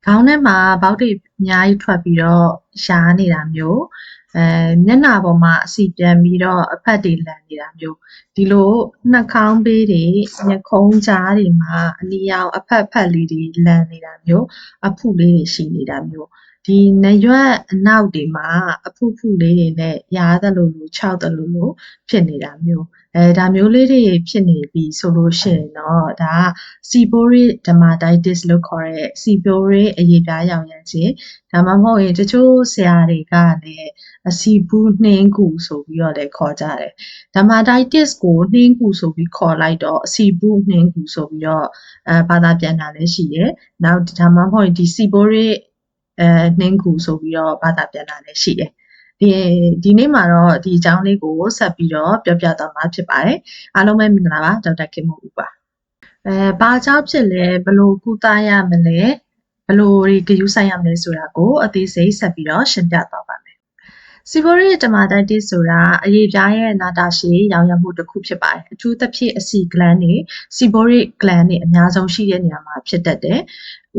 ခေါင်းထဲမှာဘောက်တွေအများကြီးထွက်ပြီးတော့ယားနေတာမျိုးမျက်နှာပေါ်မှာအဆီပြန်ပြီးတော့အဖက်တွေလန်နေတာမျိုးဒီလိုနှာခေါင်းဘေးတွေမျက်ခုံးကြားတွေမှာအနီရောင်အဖက်လေးတွေလန်နေတာမျိုးအဖုလေးတွေရှိနေတာမျိုးဒီနားရွက်အနောက်တွေမှာအဖုလေးတွေနဲ့ယားသလိုလိုခြောက်သလိုလိုဖြစ်နေတာမျိုးဒါမျိုးလေးတွေဖြစ်နေပြီဆိုလို့ရှိရင်တော့ဒါက seborrheic dermatitis လို့ခေါ်တဲ့ seborrheic အရေပြားရောင်ရမ်းခြင်းဒါမှမဟုတ်ရင်တချို့ဆရာတွေကလည်းအစီဘူးနှင်းကူဆိုပြီးတော့လည်းခေါ်ကြတယ် dermatitis ကိုနှင်းကူဆိုပြီးခေါ်လိုက်တော့အစီဘူးနှင်းကူဆိုပြီးတော့ဘာသာပြန်တာလည်းရှိတယ်နောက်ဒါမှမဟုတ်ရင်ဒီ seborrheic နှင်းကူဆိုပြီးတော့ဘာသာပြန်တာလည်းရှိတယ်ဒီနေ့မှာတော့ဒီအကြောင်းလေးကိုဆက်ပြီးတော့ပြောပြသွားမှာဖြစ်ပါတယ်အားလုံးပဲမင်္ဂလာပါဒေါက်တာခင်မို့ဦးပါဘာကြောင့်ဖြစ်လဲဘယ်လိုကုသရမလဲဘယ်လိုဂရုစိုက်ရမလဲဆိုတာကိုအသေးစိတ်ဆက်ပြီးတော့ရှင်းပြသွားပါမယ်seborrheic dermatitis ဆိုတာအရေပြားရဲ့နာတာရှည်ရောင်ရမ်းမှုတစ်ခုဖြစ်ပါတယ်အထူးသဖြင့်အဆီ gland တွေ seborrheic gland တွေအများဆုံးရှိတဲ့နေရာမှာဖြစ်တတ်တယ်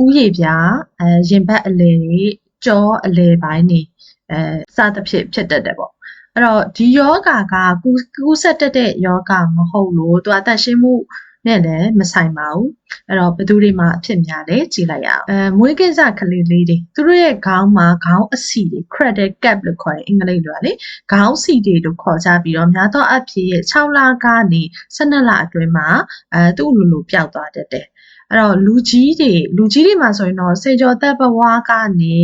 ဥယျာဉ်ပြားရင်ဘတ်အလယ်တွေကြောအလယ်ပိုင်းတွေစသဖြင့်ဖြစ်တတ်တယ်ပေါ့အဲ့တော့ဒီယောဂါကကူးစက်တတ်တဲ့ယောဂါမဟုတ်လို့သူအသက်ရှင်းမှုနဲ့လည်းမဆိုင်ပါဘူးအဲ့တော့ဘယ်သူတွေမှာအဖြစ်များလဲကြည့်လိုက်ရအောင်မွေးကင်းစကလေးလေးတွေသူတို့ရဲ့ခေါင်းမှာခေါင်းအဆီတွေ cradle cap လို့ခေါ်တဲ့အင်္ဂလိပ်လိုပါလေခေါင်းဆီတွေလို့ခေါ်ကြပြီးတော့များသောအားဖြင့်6လကနေ12လအတွင်းမှာသူ့လိုပျောက်သွားတတ်တယ်အဲ့တော့လူကြီးတွေမှာဆိုရင်တော့စေကျော်သက်ဘဝကနေ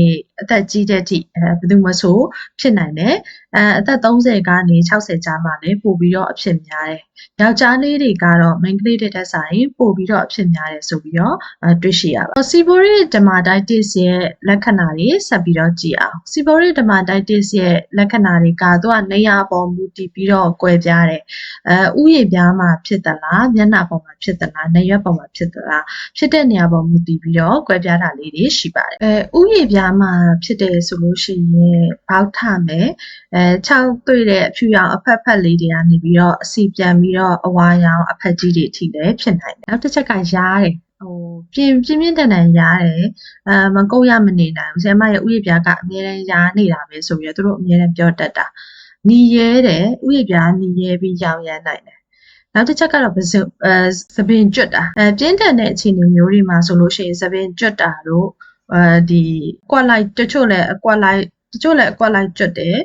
အသက်ကြီးတဲ့အထိဘယ်သူမှဆိုဖြစ်နိုင်တယ်အသက်30ကနေ60ကြားမှာလည်းပို့ပြီးတော့အဖြစ်များတယ်ယောက်ျားလေးတွေကတော့မိန်းကလေးတွေတက်ဆိုင်ပို့ပြီးတော့အဖြစ်များတယ်ဆိုပြီးတော့တွေ့ရှိရပါ seborrheic dermatitis ရဲ့လက္ခဏာတွေဆက်ပြီးတော့ကြည့်အောင် seborrheic dermatitis ရဲ့လက္ခဏာတွေကသူကနေရာပေါ်မူတည်ပြီးတော့ကွဲပြားတယ်ဥယျာဉ်ပြားမှာဖြစ်သလားမျက်နှာပေါ်မှာဖြစ်သလားနားရွက်ပေါ်မှာဖြစ်သလားဖြစ်တဲ့နေရာပေါ်မူတည်ပြီးတော့ကွဲပြားတာလေးတွေရှိပါတယ်ဥယျာဉ်ပြားမှာဖြစ်တယ်ဆိုလို့ရှိရင်ဘောက်ထမယ်6တွေ့တဲ့အဖြူရောင်အဖက်လေးတွေကနေပြီးတော့အစီပြန်ပြီးတော့အဝါရောင်အဖက်ကြီးတွေထိလည်းဖြစ်နိုင်တယ်နောက်တစ်ချက်ကယားတယ်ပြင်းတန်ယားတယ်မကုတ်ရမနေနိုင်ဘူးဆရာမရဲ့ဥယျာဉ်ပြားကအများနဲ့ယားနေတာပဲဆိုပြီးတော့သူတို့အများနဲ့ပြောတတ်တာနီရဲတယ်ဥယျာဉ်ပြားနီရဲပြီးရောင်ရမ်းနိုင်တယ်နောက်တစ်ချက်ကတော့သပင်ကျွတ်တာပြင်းထန်တဲ့အခြေအနေမျိုးတွေမှာဆိုလို့ရှိရင်သပင်ကျွတ်တာတို့ဒီကွက်လိုက်တချို့လည်းအကွက်လိုက်ကျွတ်တယ်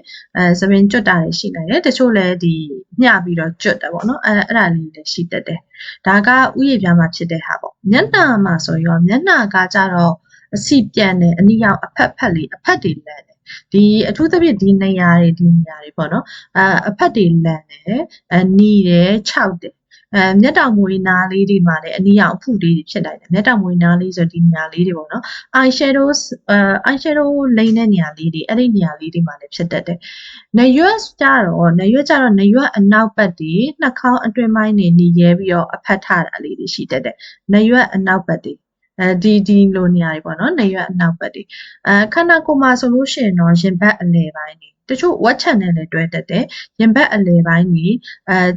သပင်ကျွတ်တာတွေရှိနိုင်တယ်တချို့လည်းဒီမျှပြီးတော့ကျွတ်တယ်ပေါ့နော်အဲ့ဒါလေးလည်းရှိတတ်တယ်ဒါကဥယျာဉ်ပြားမှာဖြစ်တဲ့ဟာပေါ့မျက်နှာမှာဆိုရောမျက်နှာကကြတော့အဆီပြန်တယ်အနီရောင်အဖက်တွေလန်တယ်ဒီအထူးသဖြင့်ဒီနေရာတွေပေါ့နော်အဖက်တွေလန်တယ်နီတယ်ခြောက်တယ်မျက်တောင်မွေးနားလေးတွေမှာလည်းအနီရောင်အဖုလေးတွေဖြစ်နိုင်တယ်မျက်တောင်မွေးနားလေးဆိုဒီနေရာလေးတွေပေါ့နော် eyeshadow လိမ့်တဲ့နေရာလေးတွေအဲ့ဒီနေရာလေးတွေမှာလည်းဖြစ်တတ်တယ်နားရွက်ကြတော့နားရွက်အနောက်ဘက်တွေနှာခေါင်းအတွင်းပိုင်းနေနေရဲပြီးတော့အဖက်ထတာလေးတွေရှိတတ်တယ်နားရွက်အနောက်ဘက်တွေဒီလိုနေရာတွေပေါ့နော်နားရွက်အနောက်ဘက်တွေခန္ဓာကိုယ်မှာဆိုလို့ရှိရင်တော့ရင်ဘတ်အလယ်ပိုင်းတွေတချို့ဝက်ချန်နဲ့လည်းတွဲတတ်တယ်ရင်ဘတ်အလယ်ပိုင်းတွေ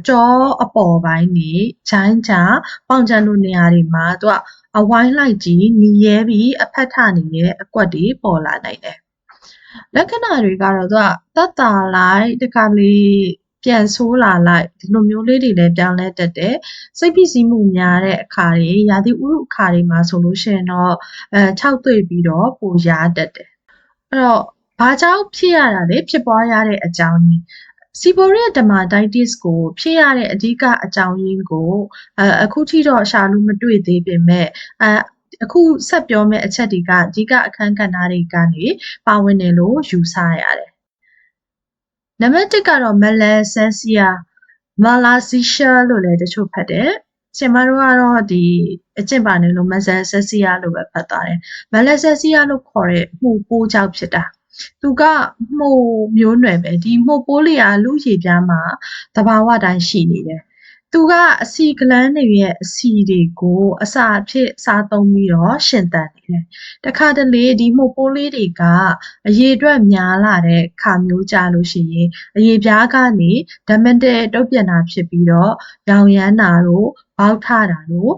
ကြောအပေါ်ပိုင်းတွေဂျိုင်းကြားပေါင်ချန်လိုနေရာတွေမှာသူကအဝိုင်းလိုက်ကြီးနီရဲပြီးအဖက်ထနေတဲ့အကွက်တွေပေါ်လာနိုင်တယ်လက္ခဏာတွေကတော့သူကသက်သာလိုက်တခါလေးပြန်ဆိုးလာလိုက်ဒီလိုမျိုးလေးတွေလည်းပြောင်းလဲတတ်တယ်စိတ်ဖိစီးမှုများတဲ့အခါတွေရာသီဥတုအခါတွေမှာဆိုလို့ရှိရင်တော့6တွေ့ပြီးတော့ပိုရာတတ်တယ်အဲ့တော့ဘာကြောင့်ဖြစ်ရတာလဲဖြစ်ပွားရတဲ့အကြောင်းရင်း seborrheic dermatitis ကိုဖြစ်ရတဲ့အဓိကအကြောင်းရင်းကိုအခုထိတော့ရှာလို့မတွေ့သေးပေမဲ့အခုဆက်ပြောမယ့်အချက်တွေကအဓိကအခန်းကဏ္ဍတွေကနေပါဝင်တယ်လို့ယူဆရတယ်နံပါတ်1ကတော့ Malassezia လို့လည်းတချို့ဖတ်တယ်ဆင်မတို့ကတော့ဒီအကျင့်ပါနေလို့ Malassezia လို့ပဲဖတ်သွားတယ် Malassezia လို့ခေါ်တဲ့မှုပိုးကြောင့်ဖြစ်တာသူကမှုမျိုးနွယ်ပဲဒီမှုပိုးလေးကလူရည်ပြားမှာသဘာဝတိုင်းရှိနေတယ်သူကအဆီဂလန်းတွေရဲ့အဆီတွေကိုအစာအဖြစ်စားသုံးပြီးတော့ရှင်သန်နေတယ်တခါတလေဒီမှုပိုးလေးတွေကအရေအတွက်များလာတဲ့ခါမျိုးကြလို့ရှိရင်အရေပြားကနေဓမ္မတဲ့တုတ်ပြန်တာဖြစ်ပြီးတော့ရောင်ရမ်းတာတို့ဘောက်ထတာတို့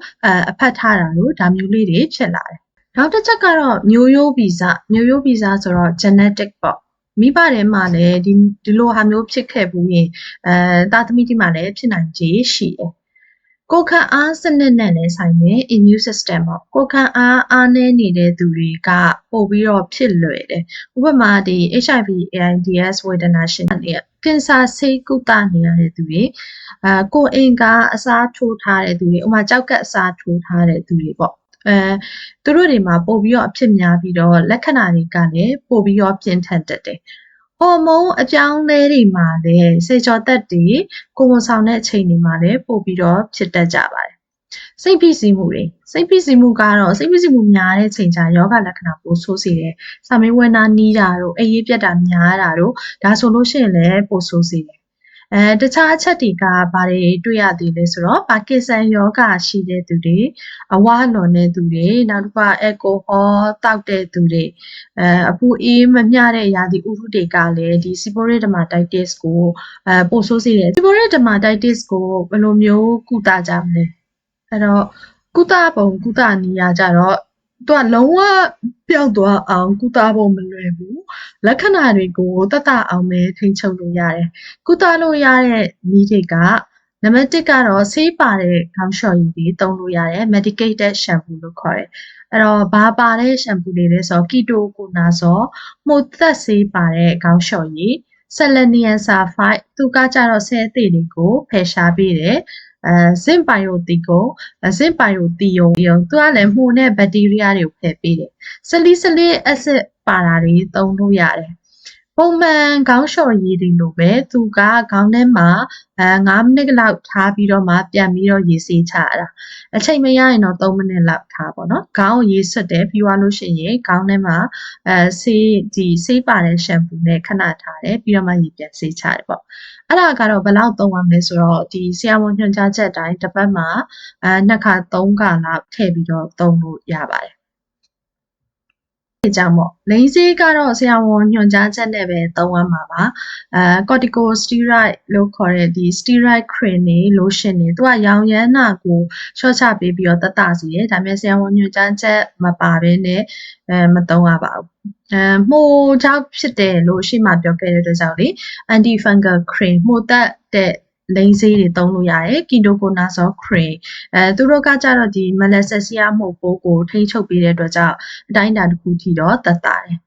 အဖက်ထတာတို့ဒါမျိုးလေးတွေဖြစ်လာတယ် နောက်တစ်ချက်ကတော့မျိုးရိုးဗီဇဆိုတော့ genetic ပေါ့မိဘထဲမှာလည်းဒီလိုဟာမျိုးဖြစ်ခဲ့ဘူးရင်သားသမီးတွေမှာလည်းဖြစ်နိုင်ခြေရှိတယ်ကိုယ်ခံအားစနစ်နဲ့လည်းဆိုင်တဲ့ immune system ပေါ့ကိုယ်ခံအားအားနည်းနေတဲ့သူတွေကပို့ပြီးတော့ဖြစ်လွယ်တယ်ဥပမာဒီ HIV AIDS ဝေဒနာရှင်တွေကင်ဆာဆေးကုသနေရတဲ့သူတွေကိုယ်အင်ကအစားထိုးထားတဲ့သူတွေဥပမာကြောက်ကပ်အစားထိုးထားတဲ့သူတွေပေါ့သူတို့တွေမှာပို့ပြီးတော့အဖြစ်များပြီးတော့လက္ခဏာတွေကလည်းပို့ပြီးတော့ပြင်းထန်တတ်တယ်ဟော်မုန်းအကြောင်းလေးတွေမှာလည်းစေချော်သက်တွေကိုယ်ဝန်ဆောင်တဲ့အချိန်တွေမှာလည်းပို့ပြီးတော့ဖြစ်တတ်ကြပါတယ်စိတ်ဖိစီးမှုကတော့စိတ်ဖိစီးမှုများတဲ့ချိန်ကျယောဂလက္ခဏာပိုဆိုးစေတယ်။စာမေးပွဲနာနီးတာတို့အိပ်ရေးပြတ်တာများတာတို့ဒါဆိုလို့ရှိရင်လည်းပိုဆိုးစေတယ်။တခြားအချက်တွေကဘာတွေတွေ့ရသေးလဲဆိုတော့ပါကင်ဆန်ယောဂရှိတဲ့သူတွေအဝါလွန်တဲ့သူတွေနောက်တစ်ခါအယ်ကိုဟောတောက်တဲ့သူတွေအပူအေးမမျှတဲ့ရာသီဥတုတွေကလည်းဒီ seborrheic dermatitis ကိုပိုဆိုးစေတယ် seborrheic dermatitis ကိုဘယ်လိုမျိုးကုသကြမလဲအဲ့တော့ကုသပုံကုသနည်းကြတော့သူကလုံးဝပျောက်သွားအောင်ကုသဖို့မလွယ်ဘူးလက္ခဏာတွေကိုတတ်တာအောင်ပဲထိန်းချုပ်လို့ရတယ်ကုသလို့ရတဲ့နည်းတွေကနံပါတ်1ကတော့ဆေးပါတဲ့ခေါင်းလျှော်ရည်တွေသုံးလို့ရတယ် medicated shampoo လို့ခေါ်တယ်အဲ့တော့ဘာပါတဲ့ shampoo တွေလဲဆိုတော့ ketoconazole မှုတ်သက်ဆေးပါတဲ့ခေါင်းလျှော်ရည် selenium sulfide သူကကြတော့ဆဲအသေးတွေကိုဖယ်ရှားပေးတယ်zinc biothioneum သူကလည်းမှုနဲ့ဘက်တီးရီးယားတွေကိုဖယ်ပေးတယ် salicylic acid ပါတာတွေသုံးလို့ရတယ်ပုံမှန်ခေါင်းလျှော်ရည်တွေလိုပဲသူကခေါင်းထဲမှာ9မိနစ်လောက်ထားပြီးတော့မှပြန်ပြီးတော့ရေဆေးချရတာအချိန်မရရင်တော့3မိနစ်လောက်ထားပေါ့နော်ခေါင်းကိုရေဆွတ်တယ်ပြီးသွားလို့ရှိရင်ခေါင်းထဲမှာဆေးပါတဲ့ shampoo နဲ့ခဏထားတယ်ပြီးတော့မှရေပြန်ဆေးချတယ်ပေါ့အဲ့ဒါကတော့ဘယ်လောက်သုံးရမလဲဆိုတော့ဒီဆရာဝန်ညွှန်ကြားချက်အတိုင်းတစ်ပတ်မှာ2ခါ3ခါလောက်ထည့်ပြီးတော့သုံးလို့ရပါတယ်ကြောင့်ပေါ့လိန်ဆေးကတော့ဆရာဝန်ညွှန်ကြားချက်နဲ့ပဲသုံးရမှာပါcorticosteroid လို့ခေါ်တဲ့ဒီ steroid cream တွေ lotion တွေသူကရောင်ရမ်းတာကိုလျှော့ချပေးပြီးတော့တတ်တာစီတယ်ဒါပေမဲ့ဆရာဝန်ညွှန်ကြားချက်မပါဘဲနဲ့မသုံးရပါဘူးမှုကြောင့်ဖြစ်တယ်လို့ရှေ့မှာပြောခဲ့တဲ့အတွက်ကြောင့်လေ anti fungal cream မှုသက်တဲ့လိန်ဆေးတွေသုံးလို့ရတယ် ketoconazole cream သူတို့ကကြတော့ဒီ melasexia မှုပိုးကိုထိန်းချုပ်ပေးတဲ့အတွက်ကြောင့်အတိုင်းအတာတစ်ခုထိတော့သက်သာတယ်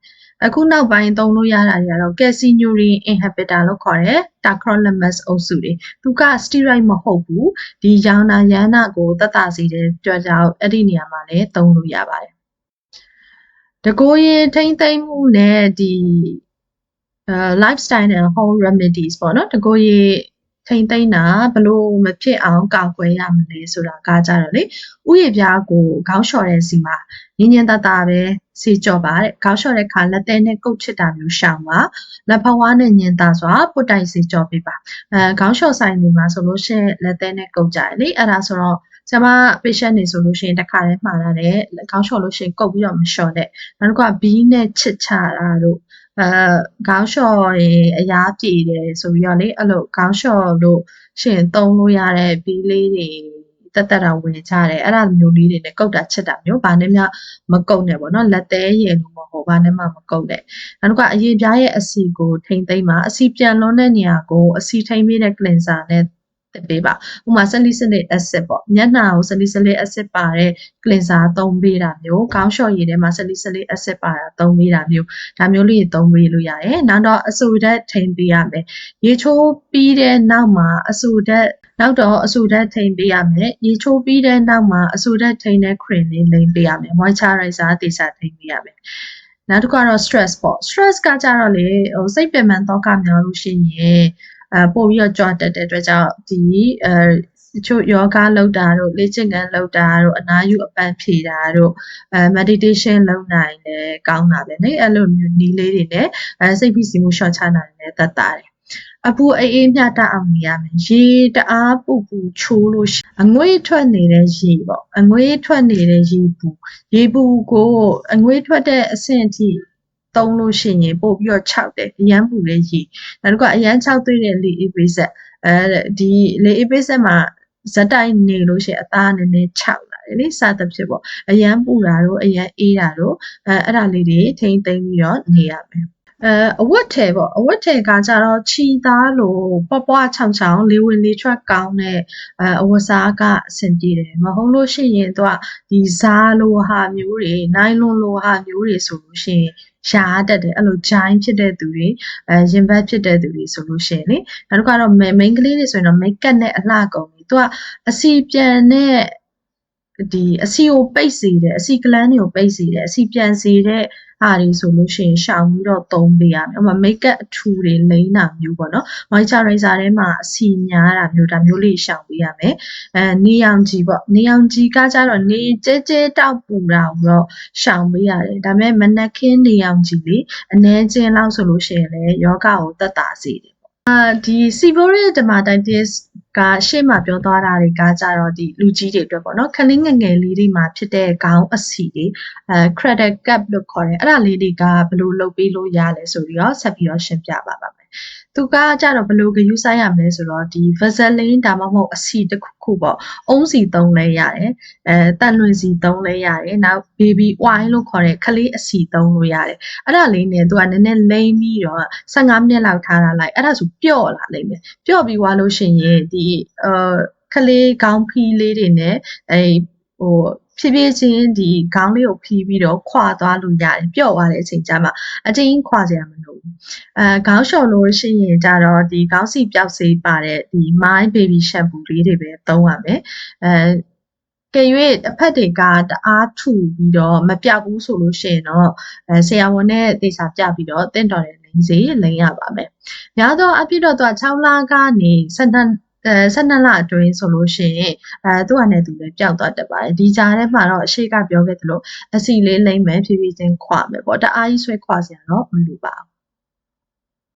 အခုနောက်ပိုင်းသုံးလို့ရတာတွေကတော့ calcineurin inhibitor လို့ခေါ်တဲ့ tacrolimus အုပ်စုတွေသူက steroid မဟုတ်ဘူးဒီရောင်နာရမ်းနာကိုသက်သာစေတဲ့အတွက်ကြောင့်အဲ့ဒီနေရာမှာလည်းသုံးလို့ရပါတယ်တကိုယ်ရင်ထိမ့်သိမ့်မှုနဲ့ဒီ lifestyle and home remedies ပေါ့နော်တကိုယ်ရင်ထိမ့်သိမ့်တာဘလို့မဖြစ်အောင်ကာကွယ်ရမလဲဆိုတာကကြတော့လေဥယျာဉ်ပြားကိုခေါင်းလျှော်တဲ့စီမှာညင်ညင်တတာပဲစေကြော်ပါတဲ့ခေါင်းလျှော်တဲ့ခါလက်သေးနဲ့ကုတ်ချစ်တာမျိုးရှောင်ပါလက်ဖဝါးနဲ့ညင်တာစွာပုတ်တိုင်စေကြော်ပေးပါခေါင်းလျှော်ဆိုင်တွေမှာဆိုလို့ရှိရင်လက်သေးနဲ့ကုတ်ကြတယ်လေအဲ့ဒါဆိုတော့ကျမ patient တွေဆိုလို့ရှိရင်တစ်ခါတည်းမှားရတယ်ခေါင်းလျှော်လို့ရှိရင်ကုတ်ပြီးတော့မလျှော်နဲ့နောက်တစ်ခါဘီးနဲ့ချစ်ချတာတို့ခေါင်းလျှော်ရင်အရားပြေတယ်ဆိုပြီးတော့လေအဲ့လိုခေါင်းလျှော်လို့ရှင်သုံးလို့ရတဲ့ဘီးလေးတွေတက်တာဝင်ကြတယ်အဲ့ဒါမျိုးလေးတွေနဲ့ကုတ်တာချစ်တာမျိုးဘာနဲ့မှမကုတ်နဲ့ပေါ့နော်လက်သေးရင်လို့မဟုတ်ဘာနဲ့မှမကုတ်နဲ့နောက်တစ်ခါအရင်ပြားရဲ့အစီကိုထိမ့်သိမ့်ပါအစီပြန်လွန်တဲ့နေရာကိုအစီထိမ့်ပေးတဲ့ cleanser နဲ့တက်ပေးပါဥပမာ salicylic acid ပေါ့မျက်နှာကို salicylic acid ပါတဲ့ cleanser သုံးပေးတာမျိုးခေါင်းလျှော်ရည်ထဲမှာ salicylic acid ပါတာသုံးပေးတာမျိုးဒါမျိုးလေးသုံးပေးလို့ရတယ်နောက်တော့အဆူဓာတ်ထိမ့်ပေးရမယ်ရေချိုးပြီးတဲ့နောက်မှာအဆူဓာတ်နောက်တော့အဆူဓာတ်ထိမ့်ပေးရမယ်ရေချိုးပြီးတဲ့နောက်မှာအဆူဓာတ်ထိမ့်တဲ့ cream လေးလိမ့်ပေးရမယ် moisturizer တေချာထိမ့်ပေးရမယ်နောက်တစ်ခုကတော့ stress ပေါ့ stress ကကြတော့လေစိတ်ပင်ပန်းသောကများလို့ရှိရင်ပို့ပြီးတော့ကြွတက်တဲ့အတွက်ကြောင့်ဒီတချို့ယောဂလုပ်တာတို့လေ့ကျင့်ခန်းလုပ်တာတို့အနားယူအပန်းဖြေတာတို့meditation လုပ်နိုင်တယ်ကောင်းတာပဲเนาะအဲ့လိုမျိုးနည်းလေးတွေနဲ့စိတ်ဖိစီးမှုလျှော့ချနိုင်တယ်သက်သာတယ်အပူအေးမျှတအောင်နေရမယ်ရေတအားပူချိုးလို့အငွေ့ထွက်နေတဲ့ရေပေါ့အငွေ့ထွက်နေတဲ့ရေပူကိုအငွေ့ထွက်တဲ့အဆင့်အထိသုံးလို့ရှိရင်ပို့ပြီးတော့ခြောက်တယ်အရန်ပူတဲ့ရေနောက်တစ်ခါအရန်ခြောက်သွေးတဲ့လေအေးပေးဆက်ဒီလေအေးပေးဆက်မှာဇက်တိုင်နေလို့ရှိရင်အသားနည်းနည်းခြောက်လာ ပါတယ်လေစသဖြင့်ပေါ့အရန်ပူတာတို့အရန်အေးတာတို့အဲ့ဒါလေးတွေထိမ့်သိမ်းပြီးတော့နေရမယ်အဝတ်ထည်ပေါ့အဝတ်ထည်ကကြတော့ခြီသားလို့ပွားပွားချောင်ချောင်လေးဝင်လေးထွက်ကောင်းတဲ့အဝတ်စားကအဆင်ပြေတယ်မဟုတ်လို့ရှိရင်သူကဒီဇာလိုဟာမျိုးတွေနိုင်လွန်လိုဟာမျိုးတွေဆိုလို့ရှိရင်ရှားတတ်တယ်အဲ့လိုဂျိုင်းဖြစ်တဲ့သူတွေရင်ဘတ်ဖြစ်တဲ့သူတွေဆိုလို့ရှိရင်လေနောက်တစ်ခါတော့ main ကလေးတွေဆိုရင်တော့ make up နဲ့အလှကုန်ပြီသူကအစီပြန်နဲ့ဒီအစီကိုပိတ်စေတယ်အစီကလန်းတွေကိုပိတ်စေတယ်အစီပြန်စေတဲ့ဟာတွေဆိုလို့ရှိရင်ရှောင်ပြီးတော့သုံးပေးရမယ်။ဥပမာ make up အထူတွေလိမ့်တာမျိုးပေါ့နော်။ moisturizer ထဲမှာအစီများတာမျိုးဒါမျိုးလေးရှောင်ပေးရမယ်။နေရောင်ခြည်ပေါ့။နေရောင်ခြည်ကကြတော့နေကျဲကျဲတောက်ပူတာကိုတော့ရှောင်ပေးရတယ်။ဒါပေမဲ့မနက်ခင်းနေရောင်ခြည်လေးအနည်းချင်းလောက်ဆိုလို့ရှိရင်လည်းယောဂကိုသက်သာစေတယ်။ဒီ seborrheic dermatitis ကရှေ့မှာပြောသွားတာတွေကကြတော့ဒီလူကြီးတွေအတွက်ပေါ့နော်ခလင်းငယ်ငယ်လေးတွေမှာဖြစ်တဲ့ခေါင်းအဆီတွေcradle cap လို့ခေါ်တယ်အဲ့ဒါလေးတွေကဘယ်လိုလုပ်ပေးလို့ရလဲဆိုပြီးတော့ဆက်ပြီးတော့ရှင်းပြပါပါမယ်သူကကြတော့ဘယ်လိုဂရုစိုက်ရမလဲဆိုတော့ဒီ Vaseline ဒါမှမဟုတ်အဆီတစ်ခုခုပေါ့အုံးစီသုံးလဲရတယ်တန်လွင်စီသုံးလဲရတယ်နောက် baby oil လို့ခေါ်တဲ့ခလေးအဆီသုံးလို့ရတယ်အဲ့ဒါလေးနဲ့သူကနည်းနည်းလိမ့်ပြီးတော့15မိနစ်လောက်ထားလိုက်အဲ့ဒါဆိုပျော့လာလိမ့်မယ်ပျော့ပြီးွားလို့ရှိရင်ဒီခလေးခေါင်းဖီးလေးတွေနဲ့ဖြည်းဖြည်းချင်းဒီခေါင်းလေးကိုဖီးပြီးတော့ခွာသွားလို့ရတယ်ပျော့သွားတဲ့အချိန်ကျမှအတင်းခွာစရာမလိုဘူးခေါင်းလျှော်လို့ရှိရင်ကြတော့ဒီခေါင်းစီပြောက်စေးပါတဲ့ဒီ My Baby Shampoo လေးတွေပဲသုံးရမယ်ကဲ၍အဖက်တွေကတအားထူပြီးတော့မပြောက်ဘူးဆိုလို့ရှိရင်တော့ဆရာဝန်နဲ့တေချာပြပြီးတော့တင့်တော်တဲ့လိမ့်စေလိမ့်ရပါမယ်။များသောအဖြစ်တော့သူက6လကနေ12လအတွင်းဆိုလို့ရှိရင်သူ့ဟာနဲ့သူလည်းပျောက်သွားတတ်ပါတယ်ဒီကြားထဲမှာတော့အရှိကပြောခဲ့သလိုအစီလေးလိမ့်မယ်ဖြည်းဖြည်းချင်းခွာမယ်ပေါ့တအားကြီးဆွဲခွာစရာတော့မလိုပါဘူး